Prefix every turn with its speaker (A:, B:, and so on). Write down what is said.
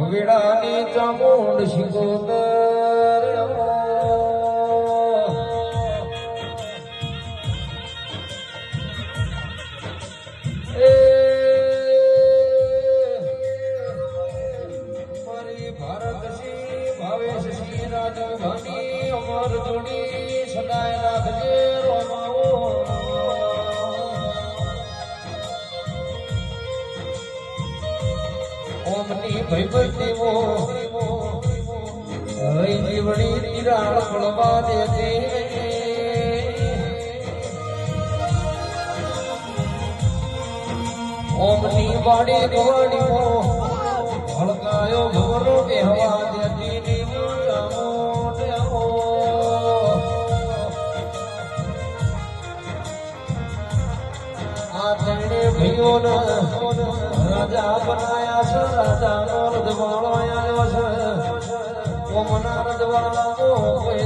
A: વેળાની ચામુંડ શિકોતર મારી ભારત શ્રી ભાવેશ શ્રી રાજધાની અમર જોડી સદાય રાખજે રોમાઓ ઓમની ભૈભતીઓ હૈ જીવણી તિરાડ પડવા દેતી ઓમની વાડી દોડીઓ હળકાયો ભવરો કહેવા દેતી ની મોટામો આ તેણે ભઈઓના રાજા બનાયા છે રાજાનો રજવાડો આવ્યો છે ઓમના રજવાડામાં કોઈ